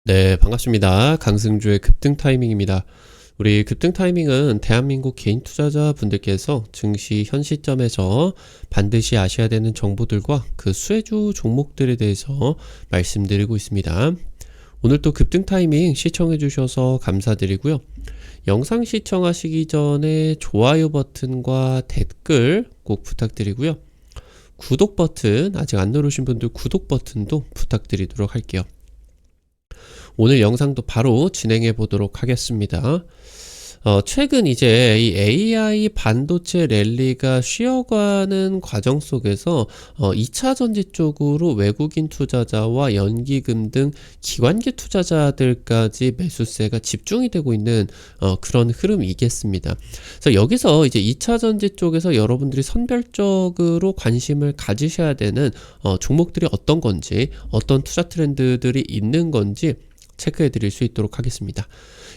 네, 반갑습니다. 강승주의 급등 타이밍입니다. 우리 급등 타이밍은 대한민국 개인 투자자 분들께서 증시 현 시점에서 반드시 아셔야 되는 정보들과 그 수혜주 종목들에 대해서 말씀드리고 있습니다. 오늘 또 급등 타이밍 시청해 주셔서 감사드리고요. 영상 시청하시기 전에 좋아요 버튼과 댓글 꼭 부탁드리고요. 구독 버튼 아직 안 누르신 분들 구독 버튼도 부탁드리도록 할게요. 오늘 영상도 바로 진행해 보도록 하겠습니다. 최근 이제 이 AI 반도체 랠리가 쉬어가는 과정 속에서 2차 전지 쪽으로 외국인 투자자와 연기금 등 기관계 투자자들까지 매수세가 집중이 되고 있는 그런 흐름이겠습니다. 그래서 여기서 이제 2차 전지 쪽에서 여러분들이 선별적으로 관심을 가지셔야 되는 종목들이 어떤 건지, 어떤 투자 트렌드들이 있는 건지 체크해 드릴 수 있도록 하겠습니다.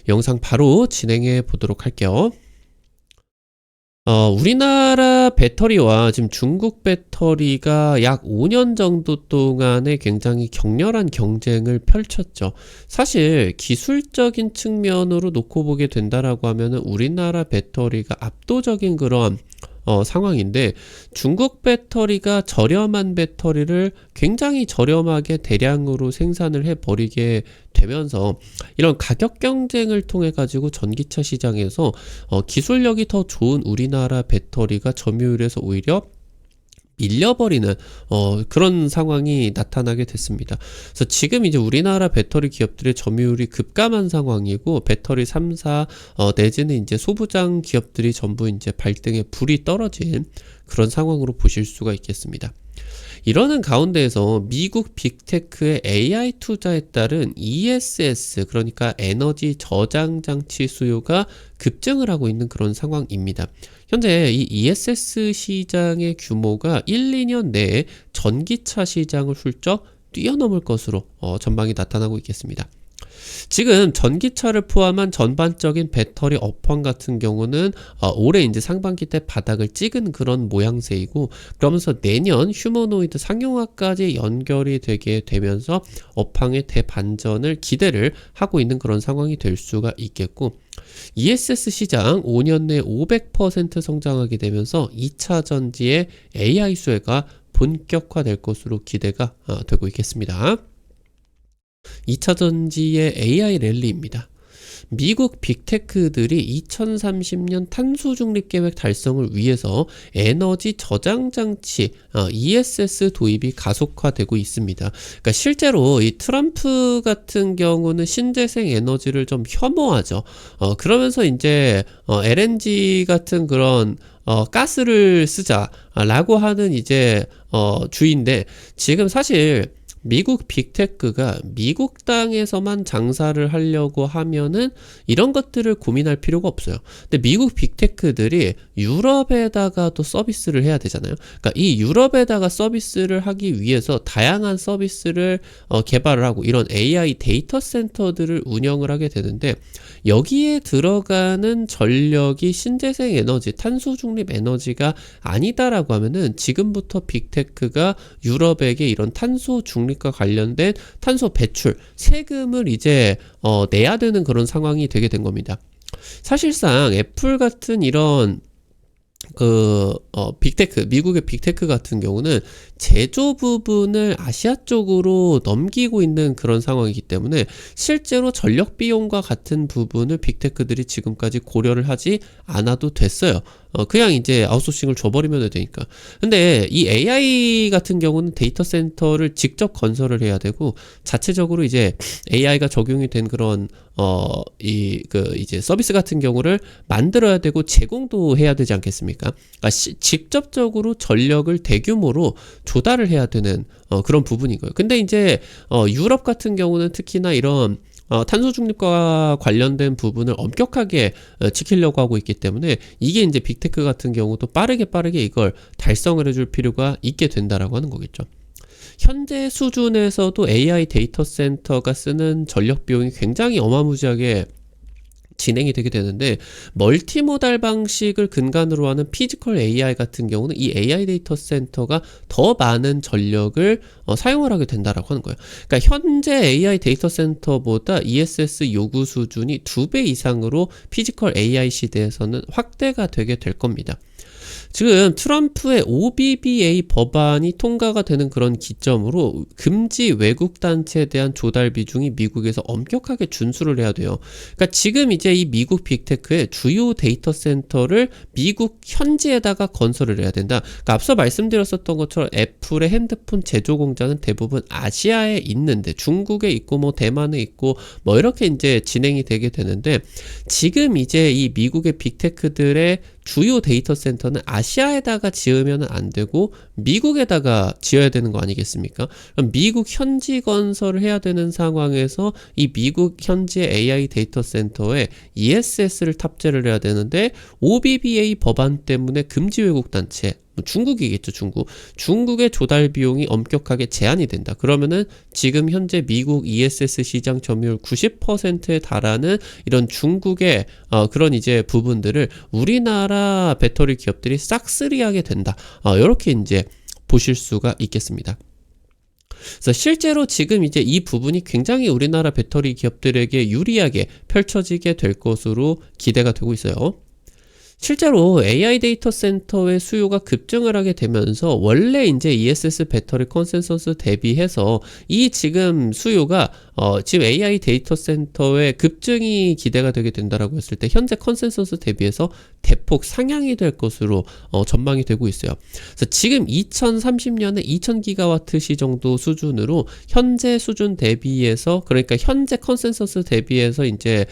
영상 바로 진행해 보도록 할게요. 우리나라 배터리와 지금 중국 배터리가 약 5년 정도 동안에 굉장히 격렬한 경쟁을 펼쳤죠. 사실 기술적인 측면으로 놓고 보게 된다라고 하면은 우리나라 배터리가 압도적인 그런 상황인데, 중국 배터리가 저렴한 배터리를 굉장히 저렴하게 대량으로 생산을 해버리게 되면서 이런 가격 경쟁을 통해 가지고 전기차 시장에서 기술력이 더 좋은 우리나라 배터리가 점유율에서 오히려 밀려버리는 그런 상황이 나타나게 됐습니다. 그래서 지금 이제 우리나라 배터리 기업들의 점유율이 급감한 상황이고, 배터리 3사 내지는 이제 소부장 기업들이 전부 이제 발등에 불이 떨어진 그런 상황으로 보실 수가 있겠습니다. 이러는 가운데에서 미국 빅테크의 AI 투자에 따른 ESS, 그러니까 에너지 저장 장치 수요가 급증을 하고 있는 그런 상황입니다. 현재 이 ESS 시장의 규모가 1, 2년 내에 전기차 시장을 훌쩍 뛰어넘을 것으로 전망이 나타나고 있겠습니다. 지금 전기차를 포함한 전반적인 배터리 업황 같은 경우는 올해 이제 상반기 때 바닥을 찍은 그런 모양새이고, 그러면서 내년 휴머노이드 상용화까지 연결이 되게 되면서 업황의 대반전을 기대를 하고 있는 그런 상황이 될 수가 있겠고, ESS 시장 5년 내 500% 성장하게 되면서 2차 전지의 AI 수혜가 본격화될 것으로 기대가 되고 있겠습니다. 2차 전지의 AI 랠리입니다. 미국 빅테크들이 2030년 탄소 중립 계획 달성을 위해서 에너지 저장 장치 ESS 도입이 가속화되고 있습니다. 그러니까 실제로 이 트럼프 같은 경우는 신재생 에너지를 좀 혐오하죠. 그러면서 이제 LNG 같은 그런 가스를 쓰자라고 하는 이제 주인데, 지금 사실 미국 빅테크가 미국 땅에서만 장사를 하려고 하면은 이런 것들을 고민할 필요가 없어요. 근데 미국 빅테크들이 유럽에다가도 서비스를 해야 되잖아요. 그러니까 이 유럽에다가 서비스를 하기 위해서 다양한 서비스를 개발을 하고 이런 AI 데이터 센터들을 운영을 하게 되는데, 여기에 들어가는 전력이 신재생 에너지, 탄소 중립 에너지가 아니다라고 하면은 지금부터 빅테크가 유럽에게 이런 탄소 중립과 관련된 탄소 배출 세금을 이제 내야 되는 그런 상황이 되게 된 겁니다. 사실상 애플 같은 이런 빅테크, 미국의 빅테크 같은 경우는 제조 부분을 아시아 쪽으로 넘기고 있는 그런 상황이기 때문에 실제로 전력 비용과 같은 부분을 빅테크들이 지금까지 고려를 하지 않아도 됐어요. 그냥 이제 아웃소싱을 줘버리면 되니까. 근데 이 AI 같은 경우는 데이터 센터를 직접 건설을 해야 되고, 자체적으로 이제 AI가 적용이 된 그런 이제 서비스 같은 경우를 만들어야 되고 제공도 해야 되지 않겠습니까? 그러니까 직접적으로 전력을 대규모로 조달을 해야 되는 그런 부분인 거예요. 근데 이제 유럽 같은 경우는 특히나 이런 탄소 중립과 관련된 부분을 엄격하게 지키려고 하고 있기 때문에, 이게 이제 빅테크 같은 경우도 빠르게 이걸 달성을 해줄 필요가 있게 된다라고 하는 거겠죠. 현재 수준에서도 AI 데이터 센터가 쓰는 전력 비용이 굉장히 어마무지하게 진행이 되게 되는데, 멀티모달 방식을 근간으로 하는 피지컬 AI 같은 경우는 이 AI 데이터 센터가 더 많은 전력을 사용을 하게 된다라고 하는 거예요. 그러니까 현재 AI 데이터 센터보다 ESS 요구 수준이 2배 이상으로 피지컬 AI 시대에서는 확대가 되게 될 겁니다. 지금 트럼프의 OBBA 법안이 통과가 되는 그런 기점으로 금지 외국 단체에 대한 조달 비중이 미국에서 엄격하게 준수를 해야 돼요. 그러니까 지금 이제 이 미국 빅테크의 주요 데이터 센터를 미국 현지에다가 건설을 해야 된다. 그러니까 앞서 말씀드렸었던 것처럼 애플의 핸드폰 제조 공장은 대부분 아시아에 있는데, 중국에 있고 뭐 대만에 있고 뭐 이렇게 이제 진행이 되게 되는데, 지금 이제 이 미국의 빅테크들의 주요 데이터 센터는 아시아에다가 지으면 안 되고 미국에다가 지어야 되는 거 아니겠습니까? 그럼 미국 현지 건설을 해야 되는 상황에서 이 미국 현지의 AI 데이터 센터에 ESS를 탑재를 해야 되는데, OBBA 법안 때문에 금지 외국 단체, 중국이겠죠, 중국의 조달 비용이 엄격하게 제한이 된다. 그러면은 지금 현재 미국 ESS 시장 점유율 90%에 달하는 이런 중국의 그런 이제 부분들을 우리나라 배터리 기업들이 싹쓸이하게 된다. 이렇게 이제 보실 수가 있겠습니다. 그래서 실제로 지금 이제 이 부분이 굉장히 우리나라 배터리 기업들에게 유리하게 펼쳐지게 될 것으로 기대가 되고 있어요. 실제로 AI 데이터 센터의 수요가 급증을 하게 되면서 원래 이제 ESS 배터리 컨센서스 대비해서 이 지금 수요가 지금 AI 데이터 센터의 급증이 기대가 되게 된다라고 했을 때 현재 컨센서스 대비해서 대폭 상향이 될 것으로 전망이 되고 있어요. 그래서 지금 2030년에 2000기가와트 시 정도 수준으로 현재 수준 대비해서, 그러니까 현재 컨센서스 대비해서 이제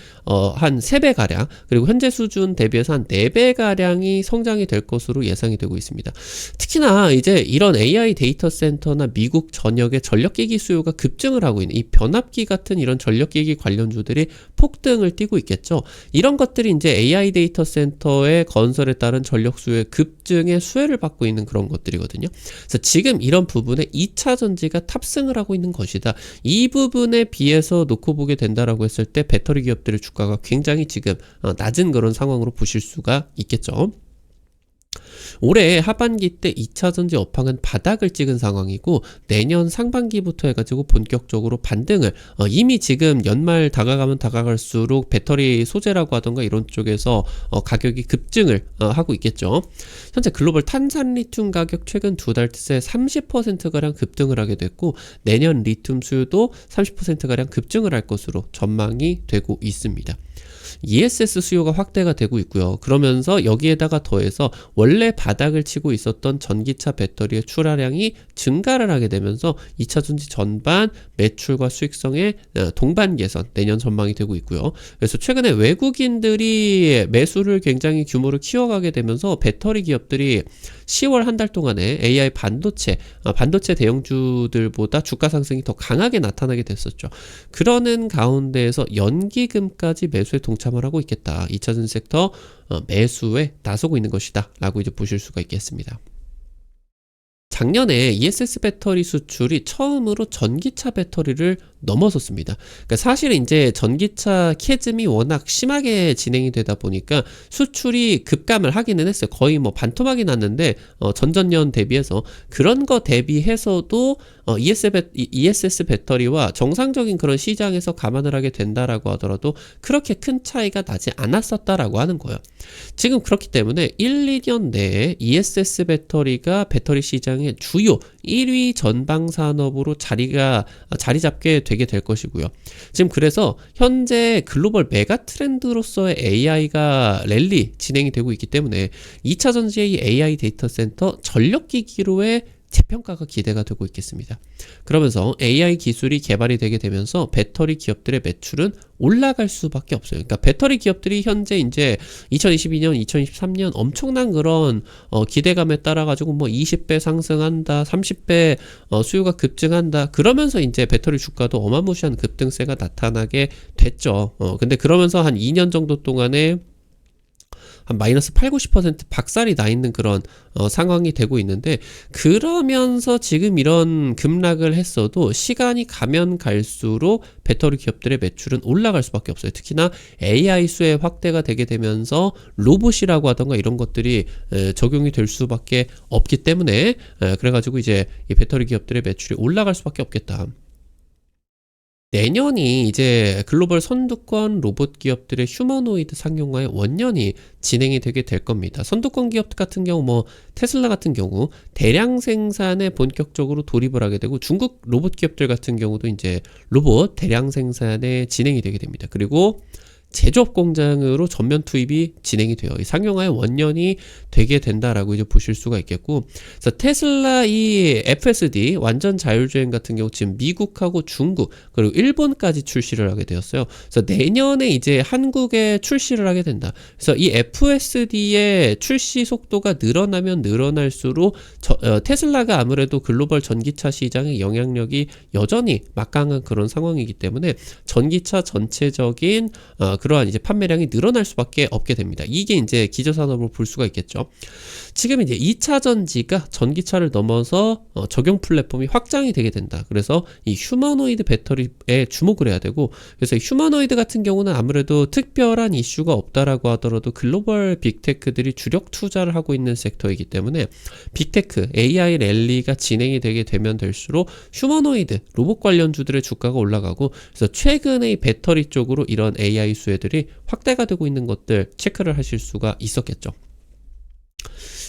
한 3배 가량, 그리고 현재 수준 대비해서 한 4배 가량이 성장이 될 것으로 예상이 되고 있습니다. 특히나 이제 이런 AI 데이터 센터나 미국 전역의 전력기기 수요가 급증을 하고 있는 이 변압기 같은 이런 전력기기 관련주들이 폭등을 띠고 있겠죠. 이런 것들이 이제 AI 데이터 센터의 건설에 따른 전력 수요의 급증의 수혜를 받고 있는 그런 것들이거든요. 그래서 지금 이런 부분에 2차 전지가 탑승을 하고 있는 것이다. 이 부분에 비해서 놓고 보게 된다라고 했을 때 배터리 기업들의 주가가 굉장히 지금 낮은 그런 상황으로 보실 수가 있겠죠. 올해 하반기 때 2차전지 업황은 바닥을 찍은 상황이고, 내년 상반기부터 해가지고 본격적으로 반등을 이미 지금 연말 다가가면 다가갈수록 배터리 소재라고 하던가 이런 쪽에서 가격이 급증을 하고 있겠죠. 현재 글로벌 탄산 리튬 가격 최근 2달 새 30%가량 급등을 하게 됐고, 내년 리튬 수요도 30%가량 급증을 할 것으로 전망이 되고 있습니다. ESS 수요가 확대가 되고 있고요. 그러면서 여기에다가 더해서 원래 바닥을 치고 있었던 전기차 배터리의 출하량이 증가를 하게 되면서 2차전지 전반 매출과 수익성의 동반 개선, 내년 전망이 되고 있고요. 그래서 최근에 외국인들이 매수를 굉장히 규모를 키워가게 되면서 배터리 기업들이 10월 한 달 동안에 AI 반도체 대형주들보다 주가 상승이 더 강하게 나타나게 됐었죠. 그러는 가운데에서 연기금까지 매수에 동참을 하고 있겠다. 2차전지 섹터 매수에 나서고 있는 것이다 라고 이제 보실 수가 있겠습니다. 작년에 ESS 배터리 수출이 처음으로 전기차 배터리를 넘어섰습니다. 그러니까 사실 이제 전기차 캐즘이 워낙 심하게 진행이 되다 보니까 수출이 급감을 하기는 했어요. 거의 뭐 반토막이 났는데 전전년 대비해서, 그런 거 대비해서도 ESS 배터리와 정상적인 그런 시장에서 감안을 하게 된다라고 하더라도 그렇게 큰 차이가 나지 않았었다라고 하는 거예요. 지금 그렇기 때문에 1, 2년 내에 ESS 배터리가 배터리 시장의 주요 1위 전방 산업으로 자리 잡게 되게 될 것이고요. 지금 그래서 현재 글로벌 메가 트렌드로서의 AI가 랠리 진행이 되고 있기 때문에 2차 전지의 AI 데이터 센터 전력기기로의 재평가가 기대가 되고 있겠습니다. 그러면서 AI 기술이 개발이 되게 되면서 배터리 기업들의 매출은 올라갈 수밖에 없어요. 그러니까 배터리 기업들이 현재 이제 2022년, 2023년 엄청난 그런 기대감에 따라 가지고 뭐 20배 상승한다, 30배 수요가 급증한다. 그러면서 이제 배터리 주가도 어마무시한 급등세가 나타나게 됐죠. 근데 그러면서 한 2년 정도 동안에 한 마이너스 8, 90% 박살이 나 있는 그런 상황이 되고 있는데, 그러면서 지금 이런 급락을 했어도 시간이 가면 갈수록 배터리 기업들의 매출은 올라갈 수밖에 없어요. 특히나 AI 수의 확대가 되게 되면서 로봇이라고 하던가 이런 것들이 적용이 될 수밖에 없기 때문에, 그래가지고 이제 이 배터리 기업들의 매출이 올라갈 수밖에 없겠다. 내년이 이제 글로벌 선두권 로봇 기업들의 휴머노이드 상용화의 원년이 진행이 되게 될 겁니다. 선두권 기업 같은 경우 뭐 테슬라 같은 경우 대량 생산에 본격적으로 돌입을 하게 되고, 중국 로봇 기업들 같은 경우도 이제 로봇 대량 생산에 진행이 되게 됩니다. 그리고 제조업 공장으로 전면 투입이 진행이 돼요. 이 상용화의 원년이 되게 된다라고 이제 보실 수가 있겠고, 그래서 테슬라 이 FSD 완전 자율주행 같은 경우 지금 미국하고 중국 그리고 일본까지 출시를 하게 되었어요. 그래서 내년에 이제 한국에 출시를 하게 된다. 그래서 이 FSD의 출시 속도가 늘어나면 늘어날수록 테슬라가 아무래도 글로벌 전기차 시장의 영향력이 여전히 막강한 그런 상황이기 때문에 전기차 전체적인 그러한 이제 판매량이 늘어날 수밖에 없게 됩니다. 이게 이제 기저산업으로 볼 수가 있겠죠. 지금 이제 2차 전지가 전기차를 넘어서 적용 플랫폼이 확장이 되게 된다. 그래서 이 휴머노이드 배터리에 주목을 해야 되고, 그래서 휴머노이드 같은 경우는 아무래도 특별한 이슈가 없다라고 하더라도 글로벌 빅테크들이 주력 투자를 하고 있는 섹터이기 때문에 빅테크, AI 랠리가 진행이 되게 되면 될수록 휴머노이드, 로봇 관련주들의 주가가 올라가고, 그래서 최근에 이 배터리 쪽으로 이런 AI 수혜들이 확대가 되고 있는 것들 체크를 하실 수가 있었겠죠.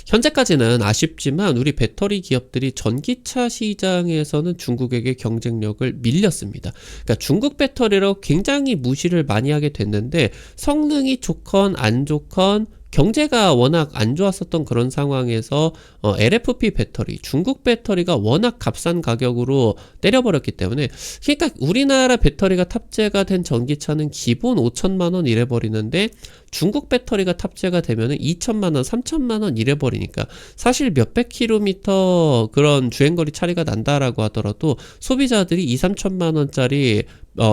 현재까지는 아쉽지만 우리 배터리 기업들이 전기차 시장에서는 중국에게 경쟁력을 밀렸습니다. 그러니까 중국 배터리로 굉장히 무시를 많이 하게 됐는데, 성능이 좋건 안 좋건 경제가 워낙 안 좋았었던 그런 상황에서 LFP 배터리, 중국 배터리가 워낙 값싼 가격으로 때려버렸기 때문에, 그러니까 우리나라 배터리가 탑재가 된 전기차는 기본 5천만 원 이래버리는데 중국 배터리가 탑재가 되면은 2천만 원, 3천만 원 이래버리니까 사실 몇백 킬로미터 그런 주행거리 차이가 난다라고 하더라도 소비자들이 2, 3천만 원짜리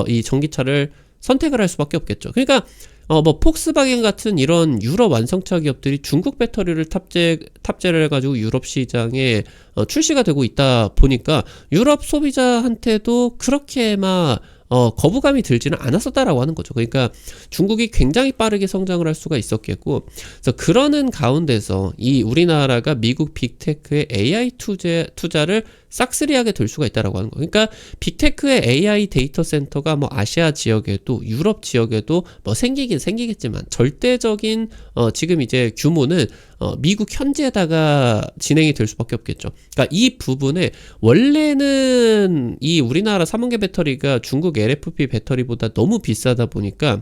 이 전기차를 선택을 할 수밖에 없겠죠. 그러니까 뭐 폭스바겐 같은 이런 유럽 완성차 기업들이 중국 배터리를 탑재를 해가지고 유럽 시장에 출시가 되고 있다 보니까 유럽 소비자한테도 그렇게 막 거부감이 들지는 않았었다라고 하는 거죠. 그러니까 중국이 굉장히 빠르게 성장을 할 수가 있었겠고, 그래서 그러는 가운데서 이 우리나라가 미국 빅테크의 AI 투자를 싹쓸이하게 될 수가 있다라고 하는 거예요. 그러니까 빅테크의 AI 데이터 센터가 뭐 아시아 지역에도 유럽 지역에도 뭐 생기긴 생기겠지만 절대적인 지금 이제 규모는 미국 현지에다가 진행이 될 수밖에 없겠죠. 그러니까 이 부분에 원래는 이 우리나라 3원계 배터리가 중국 LFP 배터리보다 너무 비싸다 보니까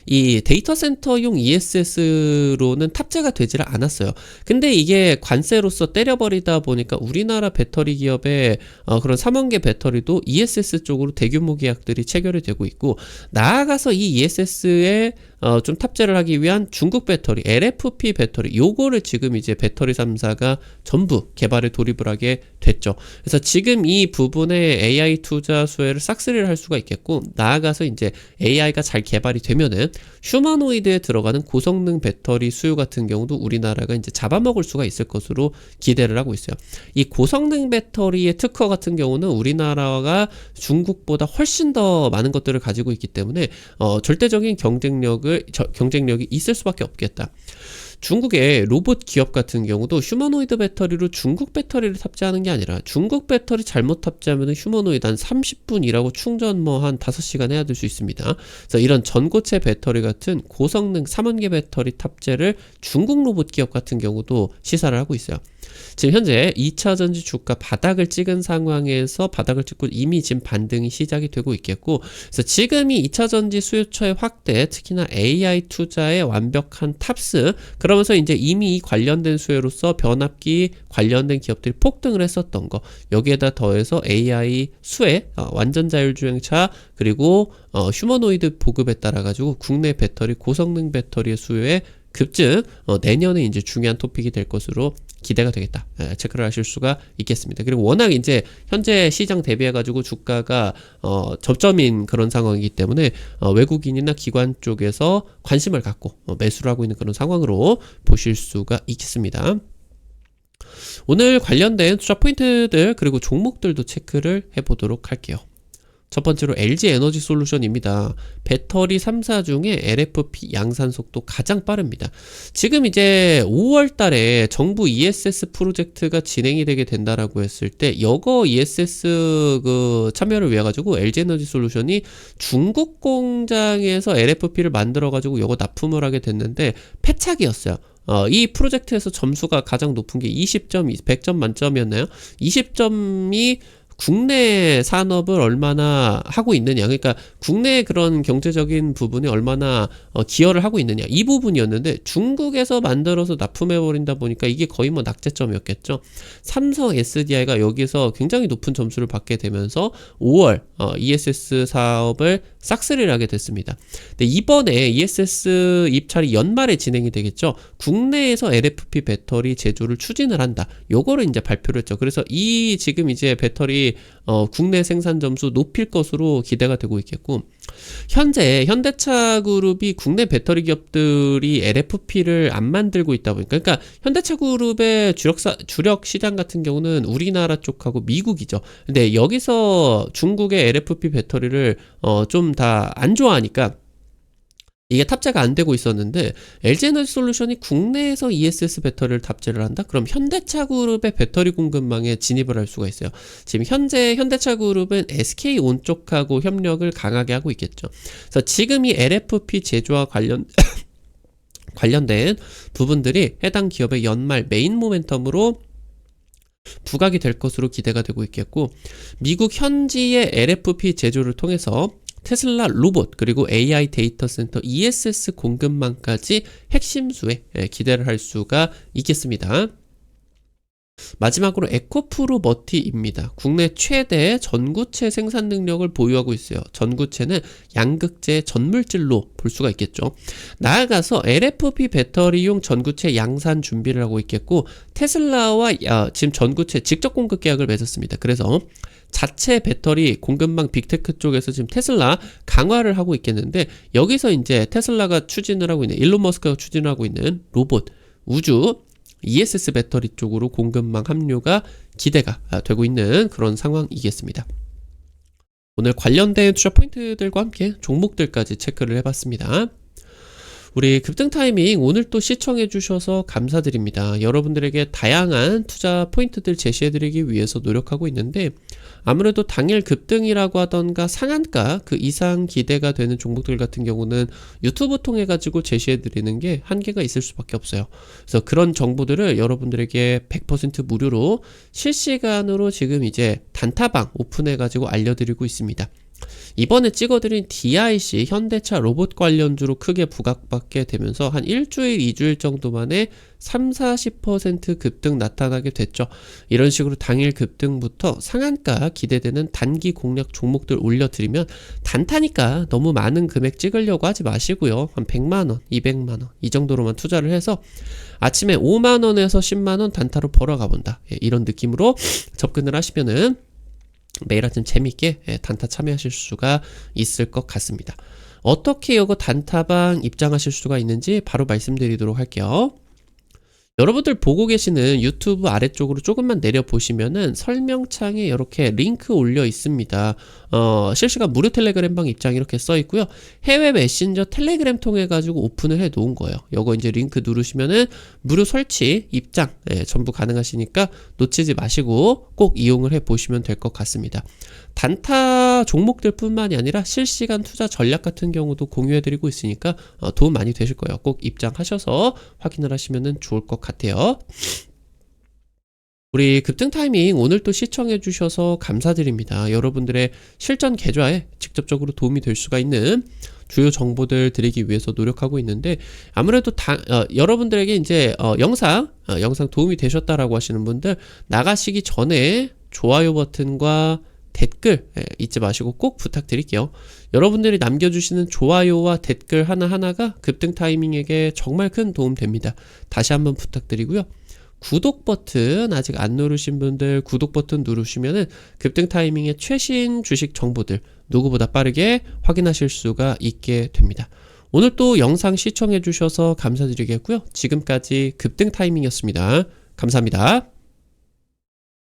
이 데이터 센터용 ESS로는 탑재가 되지를 않았어요. 근데 이게 관세로서 때려버리다 보니까 우리나라 배터리 기업의 그런 3원계 배터리도 ESS 쪽으로 대규모 계약들이 체결이 되고 있고, 나아가서 이 ESS에 좀 탑재를 하기 위한 중국 배터리, LFP 배터리, 요거를 지금 이제 배터리 3사가 전부 개발에 돌입을 하게 됐죠. 그래서 지금 이 부분에 AI 투자 수혜를 싹쓸이를 할 수가 있겠고, 나아가서 이제 AI가 잘 개발이 되면은 휴머노이드에 들어가는 고성능 배터리 수요 같은 경우도 우리나라가 이제 잡아먹을 수가 있을 것으로 기대를 하고 있어요. 이 고성능 배터리의 특허 같은 경우는 우리나라가 중국보다 훨씬 더 많은 것들을 가지고 있기 때문에 절대적인 경쟁력이 있을 수밖에 없겠다. 중국의 로봇 기업 같은 경우도 휴머노이드 배터리로 중국 배터리를 탑재하는 게 아니라 중국 배터리 잘못 탑재하면 휴머노이드 한 30분 일하고 충전 뭐 한 5시간 해야 될 수 있습니다. 그래서 이런 전고체 배터리 같은 고성능 3원계 배터리 탑재를 중국 로봇 기업 같은 경우도 시사를 하고 있어요. 지금 현재 2차 전지 주가 바닥을 찍은 상황에서 바닥을 찍고 이미 지금 반등이 시작이 되고 있겠고, 그래서 지금이 2차 전지 수요처의 확대, 특히나 AI 투자의 완벽한 탑승, 그러면서 이제 이미 이 관련된 수요로서 변압기 관련된 기업들이 폭등을 했었던 거, 여기에다 더해서 AI 수혜, 완전 자율주행차, 그리고 휴머노이드 보급에 따라 가지고 국내 배터리, 고성능 배터리의 수요에 급증, 내년에 이제 중요한 토픽이 될 것으로 기대가 되겠다. 체크를 하실 수가 있겠습니다. 그리고 워낙 이제 현재 시장 대비해가지고 주가가 접점인 그런 상황이기 때문에 외국인이나 기관 쪽에서 관심을 갖고 매수를 하고 있는 그런 상황으로 보실 수가 있겠습니다. 오늘 관련된 투자 포인트들 그리고 종목들도 체크를 해보도록 할게요. 첫 번째로 LG 에너지 솔루션입니다. 배터리 3사 중에 LFP 양산 속도 가장 빠릅니다. 지금 이제 5월 달에 정부 ESS 프로젝트가 진행이 되게 된다라고 했을 때 여거 ESS 참여를 위해 가지고 LG 에너지 솔루션이 중국 공장에서 LFP를 만들어 가지고 여거 납품을 하게 됐는데 패착이었어요. 이 프로젝트에서 점수가 가장 높은 게 20점, 100점 만점이었나요? 20점이 국내 산업을 얼마나 하고 있느냐, 그러니까 국내 그런 경제적인 부분이 얼마나 기여를 하고 있느냐, 이 부분이었는데 중국에서 만들어서 납품해버린다 보니까 이게 거의 뭐 낙제점이었겠죠. 삼성 SDI가 여기서 굉장히 높은 점수를 받게 되면서 5월 ESS 사업을 싹쓸이를 하게 됐습니다. 근데 이번에 ESS 입찰이 연말에 진행이 되겠죠. 국내에서 LFP 배터리 제조를 추진을 한다. 요거를 이제 발표를 했죠. 그래서 이 지금 이제 배터리 국내 생산 점수 높일 것으로 기대가 되고 있겠고, 현재 현대차 그룹이 국내 배터리 기업들이 LFP를 안 만들고 있다 보니까, 그러니까 현대차 그룹의 주력 시장 같은 경우는 우리나라 쪽하고 미국이죠. 근데 여기서 중국의 LFP 배터리를 좀 다 안 좋아하니까 이게 탑재가 안 되고 있었는데, LG에너지 솔루션이 국내에서 ESS 배터리를 탑재를 한다? 그럼 현대차 그룹의 배터리 공급망에 진입을 할 수가 있어요. 지금 현재 현대차 그룹은 SK온 쪽하고 협력을 강하게 하고 있겠죠. 그래서 지금 이 LFP 제조와 관련된 부분들이 해당 기업의 연말 메인 모멘텀으로 부각이 될 것으로 기대가 되고 있겠고, 미국 현지의 LFP 제조를 통해서 테슬라 로봇 그리고 AI 데이터 센터 ESS 공급망까지 핵심 수에 기대를 할 수가 있겠습니다. 마지막으로 에코프로 머티입니다. 국내 최대 전구체 생산 능력을 보유하고 있어요. 전구체는 양극재 전물질로 볼 수가 있겠죠. 나아가서 LFP 배터리용 전구체 양산 준비를 하고 있겠고, 테슬라와 지금 전구체 직접 공급 계약을 맺었습니다. 그래서 자체 배터리 공급망 빅테크 쪽에서 지금 테슬라 강화를 하고 있겠는데, 여기서 이제 테슬라가 추진을 하고 있는, 일론 머스크가 추진을 하고 있는 로봇, 우주, ESS 배터리 쪽으로 공급망 합류가 기대가 되고 있는 그런 상황이겠습니다. 오늘 관련된 투자 포인트들과 함께 종목들까지 체크를 해봤습니다. 우리 급등 타이밍 오늘 또 시청해 주셔서 감사드립니다. 여러분들에게 다양한 투자 포인트들 제시해드리기 위해서 노력하고 있는데, 아무래도 당일 급등이라고 하던가 상한가 그 이상 기대가 되는 종목들 같은 경우는 유튜브 통해 가지고 제시해드리는 게 한계가 있을 수밖에 없어요. 그래서 그런 정보들을 여러분들에게 100% 무료로 실시간으로 지금 이제 단타방 오픈해 가지고 알려드리고 있습니다. 이번에 찍어드린 DIC 현대차 로봇 관련주로 크게 부각받게 되면서 한 일주일, 2주일 정도 만에 30-40% 급등 나타나게 됐죠. 이런 식으로 당일 급등부터 상한가 기대되는 단기 공략 종목들 올려드리면, 단타니까 너무 많은 금액 찍으려고 하지 마시고요. 한 100만원, 200만원 이 정도로만 투자를 해서 아침에 5만원에서 10만원 단타로 벌어가본다, 이런 느낌으로 접근을 하시면은 매일 아침 재밌게 단타 참여하실 수가 있을 것 같습니다. 어떻게 이거 단타방 입장하실 수가 있는지 바로 말씀드리도록 할게요. 여러분들 보고 계시는 유튜브 아래쪽으로 조금만 내려보시면은 설명창에 이렇게 링크 올려 있습니다. 실시간 무료 텔레그램방 입장 이렇게 써 있고요. 해외 메신저 텔레그램 통해 가지고 오픈을 해 놓은 거예요. 요거 이제 링크 누르시면은 무료 설치 입장 전부 가능하시니까 놓치지 마시고 꼭 이용을 해 보시면 될 것 같습니다. 단타 종목들 뿐만이 아니라 실시간 투자 전략 같은 경우도 공유해 드리고 있으니까 도움 많이 되실 거예요. 꼭 입장하셔서 확인을 하시면 좋을 것 같아요. 우리 급등 타이밍 오늘 또 시청해 주셔서 감사드립니다. 여러분들의 실전 계좌에 직접적으로 도움이 될 수가 있는 주요 정보들 드리기 위해서 노력하고 있는데, 아무래도 여러분들에게 이제 영상 도움이 되셨다라고 하시는 분들, 나가시기 전에 좋아요 버튼과 댓글 잊지 마시고 꼭 부탁드릴게요. 여러분들이 남겨주시는 좋아요와 댓글 하나하나가 급등 타이밍에게 정말 큰 도움 됩니다. 다시 한번 부탁드리고요. 구독 버튼 아직 안 누르신 분들 구독 버튼 누르시면은 급등 타이밍의 최신 주식 정보들 누구보다 빠르게 확인하실 수가 있게 됩니다. 오늘 또 영상 시청해 주셔서 감사드리겠고요. 지금까지 급등 타이밍이었습니다. 감사합니다.